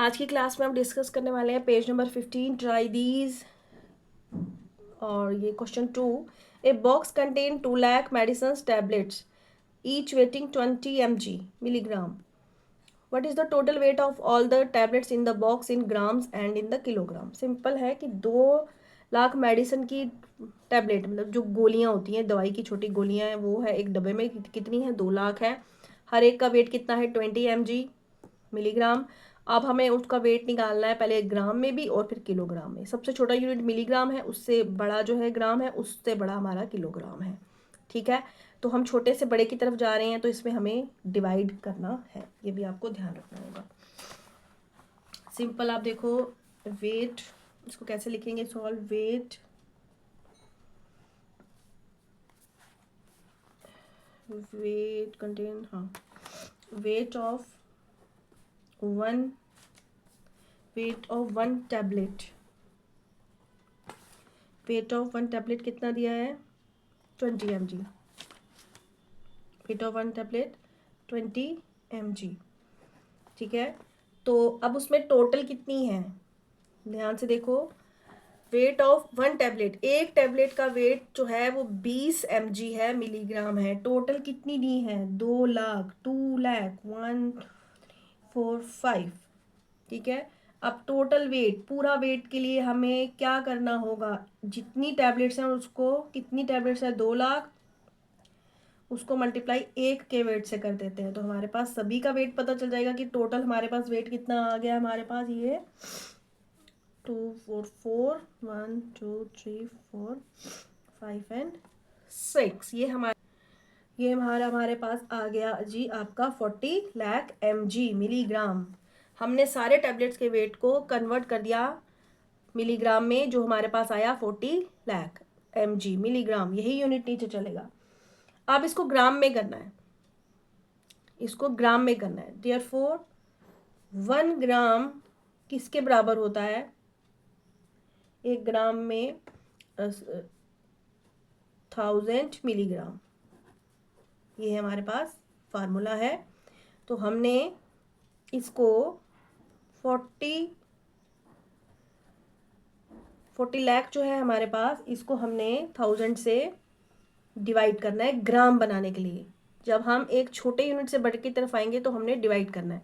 आज की क्लास में हम डिस्कस करने वाले हैं पेज नंबर 15 ट्राई दीज। और ये question 2, a box contain 2 lakh medicine tablets each waiting 20 mg milligram. What is the total weight of all the tablets in the box in grams and in the kilogram? Simple है कि 2 lakh medicine की tablet मतलब जो गोलियां होती हैं, दवाई की छोटी गोलियां हैं, वो है एक डब्बे में कितनी है, 2 लाख है। हर एक का वेट कितना है, 20 mg मिलीग्राम। अब हमें उसका वेट निकालना है, पहले ग्राम में भी और फिर किलोग्राम में। सबसे छोटा यूनिट मिलीग्राम है, उससे बड़ा जो है ग्राम है, उससे बड़ा हमारा किलोग्राम है। ठीक है, तो हम छोटे से बड़े की तरफ जा रहे हैं, तो इसमें हमें डिवाइड करना है, ये भी आपको ध्यान रखना होगा। सिंपल आप देखो, वेट इसको कैसे लिखेंगे, सॉल्व वेट वेट कंटेन, हाँ, weight of one tablet, weight of one tablet कितना दिया है, 20 mg। Weight of one tablet 20 mg। ठीक है, तो अब उसमें टोटल कितनी है, ध्यान से देखो। वेट ऑफ वन टैबलेट, एक टैबलेट का वेट जो है वो 20 mg है, मिलीग्राम है। टोटल कितनी दी है, 2 लाख, 2 लाख 145। ठीक है, अब टोटल वेट, पूरा वेट के लिए हमें क्या करना होगा, जितनी टैबलेट्स हैं उसको, कितनी टैबलेट्स है, 2 लाख, उसको मल्टीप्लाई एक के वेट से कर देते हैं, तो हमारे पास सभी का वेट पता चल जाएगा कि टोटल हमारे पास वेट कितना आ गया। हमारे पास ये 2 4 4 1 2 3 4 5 एंड 6, ये हमारे पास आ गया जी आपका 40 लाख mg मिलीग्राम। हमने सारे टैबलेट्स के वेट को कन्वर्ट कर दिया मिलीग्राम में, जो हमारे पास आया 40 लाख mg मिलीग्राम, यही यूनिट नीचे चलेगा। अब इसको ग्राम में करना है, इसको ग्राम में करना है। देयरफॉर 1 ग्राम किसके बराबर होता है, 1 ग्राम में 1000 मिलीग्राम, ये हमारे पास फार्मूला है। तो हमने इसको 40 लाख जो है हमारे पास, इसको हमने 1000 से डिवाइड करना है ग्राम बनाने के लिए। जब हम एक छोटे यूनिट से बड़े की तरफ आएंगे तो हमने डिवाइड करना है।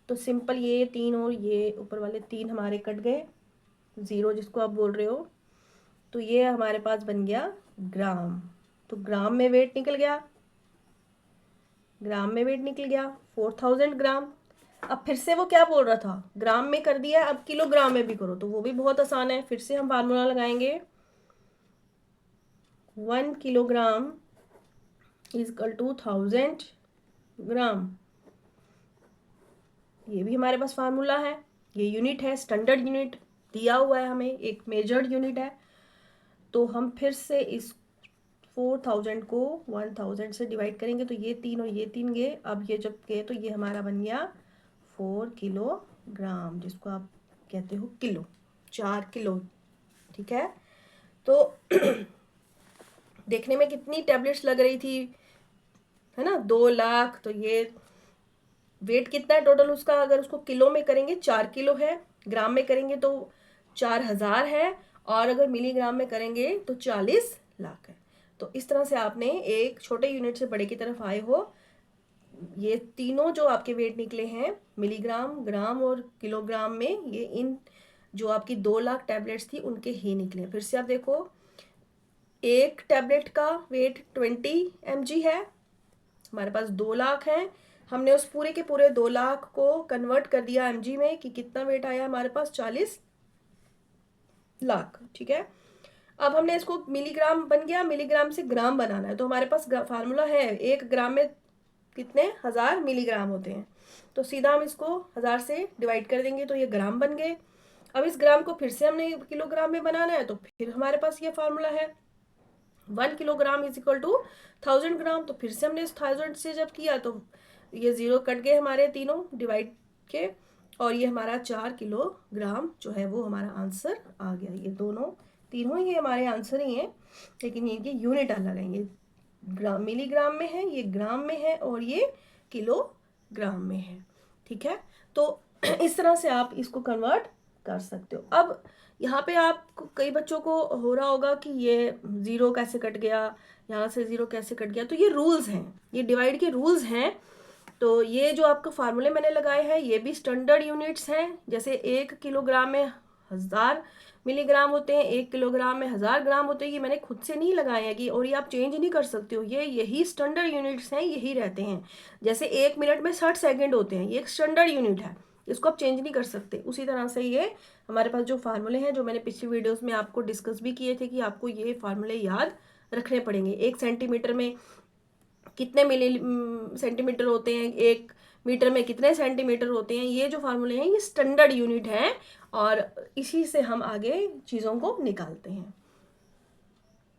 तो सिंपल, ये 3 और ये ऊपर वाले 3 हमारे कट गए, 0 जिसको आप बोल रहे हो, तो ये हमारे पास बन गया ग्राम। तो ग्राम में वेट निकल गया, 4000 ग्राम। अब फिर से वो क्या बोल रहा था, ग्राम में कर दिया, अब किलोग्राम में भी करो, तो वो भी बहुत आसान है। फिर से हम फार्मूला लगाएंगे, 1 किलोग्राम इज इक्वल टू 1000 ग्राम। ये भी हमारे पास फार्मूला है, ये यूनिट है, स्टैंडर्ड यूनिट दिया हुआ है हमें, एक मेजर्ड यूनिट है। तो हम फिर से इस 4000 को 1000 से डिवाइड करेंगे, तो ये 3 और ये 3 गए, अब ये जब गए तो ये हमारा बन गया 4 किलोग्राम, जिसको आप कहते हो किलो, 4 किलो। ठीक है, तो देखने में कितनी टैबलेट्स लग रही थी, है ना, 2 लाख। तो ये वेट कितना है टोटल उसका, अगर उसको किलो में करेंगे 4 किलो है, ग्राम में करेंगे तो 4000 है, और अगर मिलीग्राम में करेंगे तो 40 लाख है। तो इस तरह से आपने एक छोटे यूनिट से बड़े की तरफ आए हो। ये तीनों जो आपके वेट निकले हैं मिलीग्राम, ग्राम और किलोग्राम में, ये इन जो आपकी 2 लाख टैबलेट्स थी उनके ही निकले। फिर से आप देखो, एक टैबलेट का वेट 20 mg है, हमारे पास 2 लाख है, हमने उस पूरे के पूरे 2 लाख को कन्वर्ट कर दिया mg में कि कितना वेट आया हमारे पास, 40 लाख। ठीक है, अब हमने इसको मिलीग्राम बन गया, मिलीग्राम से ग्राम बनाना है, तो हमारे पास फार्मूला है, 1 ग्राम में कितने 1000 मिलीग्राम होते हैं, तो सीधा हम इसको 1000 से डिवाइड कर देंगे, तो ये ग्राम बन गए। अब इस ग्राम को फिर से हमने किलोग्राम में बनाना है, तो फिर हमारे पास ये फार्मूला है, 1 किलोग्राम इज इक्वल टू 1000 ग्राम। तो फिर से हमने इस 1000 से जब किया तो ये 0 कट गए हमारे तीनों डिवाइड के, और ये हमारा 4 किलोग्राम जो है वो हमारा आंसर आ गया। ये तीनों ही हमारे आंसर ही हैं, लेकिन इनकी यूनिट अलग है, ये ग्राम मिलीग्राम में है, ये ग्राम में है, और ये किलोग्राम में है। ठीक है, तो इस तरह से आप इसको कन्वर्ट कर सकते हो। अब यहाँ पे आप कई बच्चों को हो रहा होगा कि ये ज़ीरो कैसे कट गया, यहाँ से ज़ीरो कैसे कट गया। तो ये रूल्स हैं, ये डिवाइड के रूल्स हैं। तो ये जो आपका फार्मूले मैंने लगाए हैं ये भी स्टैंडर्ड यूनिट्स हैं। जैसे 1 किलोग्राम में 1000 मिलीग्राम होते हैं, 1 किलोग्राम में 1000 ग्राम होते हैं। ये मैंने खुद से नहीं लगाए हैं कि, और ये आप चेंज नहीं कर सकते हो, ये यही स्टैंडर्ड यूनिट्स हैं, यही रहते हैं। जैसे 1 मिनट में 60 सेकेंड होते हैं, ये एक स्टैंडर्ड यूनिट है, इसको आप चेंज नहीं कर सकते। उसी तरह से ये हमारे पास जो फार्मूले हैं, जो मैंने पिछली वीडियोस में आपको डिस्कस भी किए थे कि आपको ये फार्मूले याद रखने पड़ेंगे। 1 सेंटीमीटर में कितने सेंटीमीटर होते हैं, 1 मीटर में कितने सेंटीमीटर होते हैं, ये जो फार्मूले हैं ये स्टैंडर्ड यूनिट हैं और इसी से हम आगे चीज़ों को निकालते हैं।